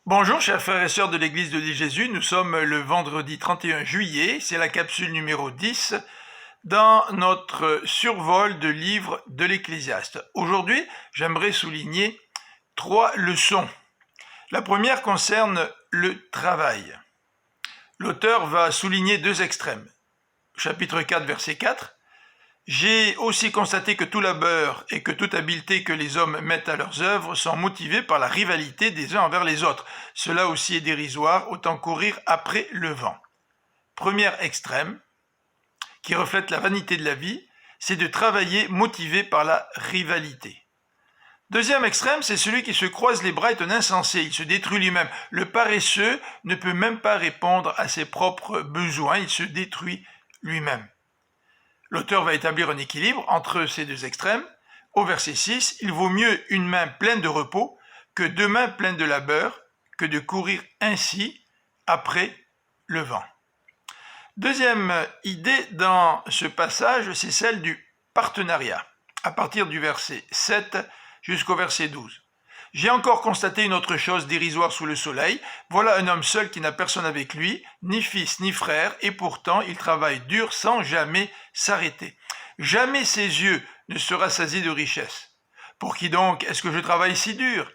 Bonjour chers frères et sœurs de l'Église de l'île Jésus, nous sommes le vendredi 31 juillet, c'est la capsule numéro 10 dans notre survol de livre de l'Ecclésiaste. Aujourd'hui, j'aimerais souligner 3 leçons. La première concerne le travail. L'auteur va souligner 2 extrêmes. Chapitre 4, verset 4. J'ai aussi constaté que tout labeur et que toute habileté que les hommes mettent à leurs œuvres sont motivés par la rivalité des uns envers les autres. Cela aussi est dérisoire, autant courir après le vent. Premier extrême, qui reflète la vanité de la vie, c'est de travailler motivé par la rivalité. Deuxième extrême, c'est celui qui se croise les bras est un insensé, il se détruit lui-même. Le paresseux ne peut même pas répondre à ses propres besoins, il se détruit lui-même. L'auteur va établir un équilibre entre ces 2 extrêmes. Au verset 6, il vaut mieux une main pleine de repos que 2 mains pleines de labeur, que de courir ainsi après le vent. Deuxième idée dans ce passage, c'est celle du partenariat, à partir du verset 7 jusqu'au verset 12. J'ai encore constaté une autre chose dérisoire sous le soleil. Voilà un homme seul qui n'a personne avec lui, ni fils ni frère, et pourtant il travaille dur sans jamais s'arrêter. Jamais ses yeux ne se rassasient de richesse. Pour qui donc est-ce que je travaille si dur?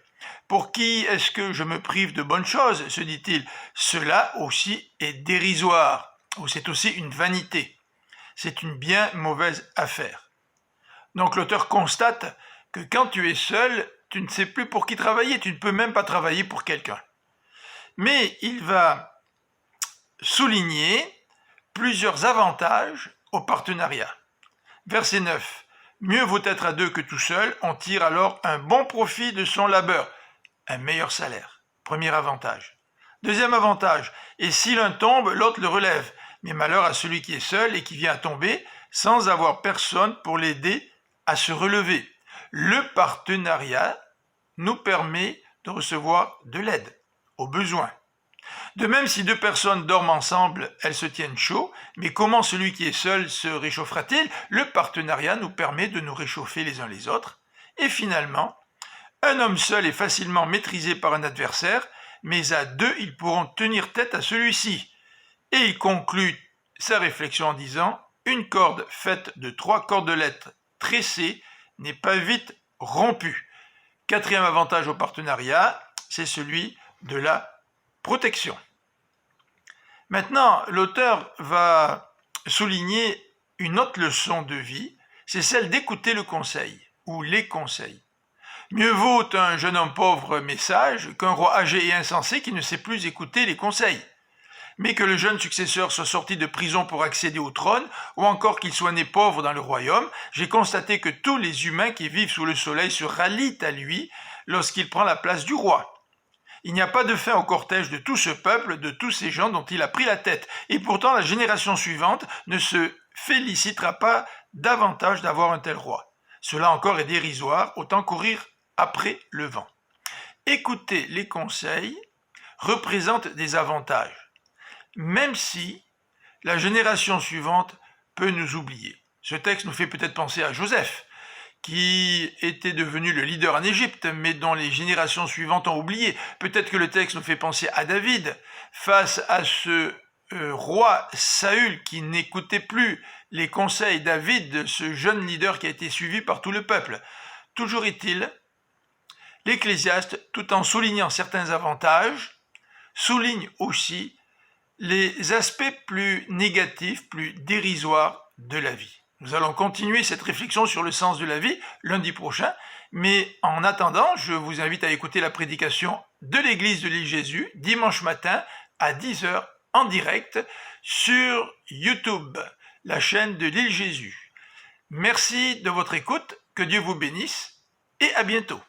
Pour qui est-ce que je me prive de bonnes choses, se dit-il. Cela aussi est dérisoire, ou c'est aussi une vanité. C'est une bien mauvaise affaire. Donc l'auteur constate que quand tu es seul, tu ne sais plus pour qui travailler, tu ne peux même pas travailler pour quelqu'un. Mais il va souligner plusieurs avantages au partenariat. Verset 9. Mieux vaut être à 2 que tout seul, on tire alors un bon profit de son labeur, un meilleur salaire. Premier avantage. Deuxième avantage, et si l'un tombe, l'autre le relève. Mais malheur à celui qui est seul et qui vient à tomber sans avoir personne pour l'aider à se relever. Le partenariat nous permet de recevoir de l'aide aux besoins. De même, si 2 personnes dorment ensemble, elles se tiennent chaud, mais comment celui qui est seul se réchauffera-t-il? Le partenariat nous permet de nous réchauffer les uns les autres. Et finalement, un homme seul est facilement maîtrisé par un adversaire, mais à 2, ils pourront tenir tête à celui-ci. Et il conclut sa réflexion en disant « Une corde faite de 3 cordelettes tressées n'est pas vite rompue. » Quatrième avantage au partenariat, c'est celui de la protection. Maintenant, l'auteur va souligner une autre leçon de vie, c'est celle d'écouter le conseil, ou les conseils. Mieux vaut un jeune homme pauvre mais sage qu'un roi âgé et insensé qui ne sait plus écouter les conseils. Mais que le jeune successeur soit sorti de prison pour accéder au trône, ou encore qu'il soit né pauvre dans le royaume, j'ai constaté que tous les humains qui vivent sous le soleil se rallient à lui lorsqu'il prend la place du roi. Il n'y a pas de fin au cortège de tout ce peuple, de tous ces gens dont il a pris la tête, et pourtant la génération suivante ne se félicitera pas davantage d'avoir un tel roi. Cela encore est dérisoire, autant courir après le vent. Écouter les conseils représente des avantages, même si la génération suivante peut nous oublier. Ce texte nous fait peut-être penser à Joseph, qui était devenu le leader en Égypte, mais dont les générations suivantes ont oublié. Peut-être que le texte nous fait penser à David, face à ce roi Saül qui n'écoutait plus les conseils. David, ce jeune leader qui a été suivi par tout le peuple. Toujours est-il, l'Ecclésiaste, tout en soulignant certains avantages, souligne aussi les aspects plus négatifs, plus dérisoires de la vie. Nous allons continuer cette réflexion sur le sens de la vie lundi prochain, mais en attendant, je vous invite à écouter la prédication de l'Église de l'île Jésus dimanche matin à 10h en direct sur YouTube, la chaîne de l'île Jésus. Merci de votre écoute, que Dieu vous bénisse et à bientôt.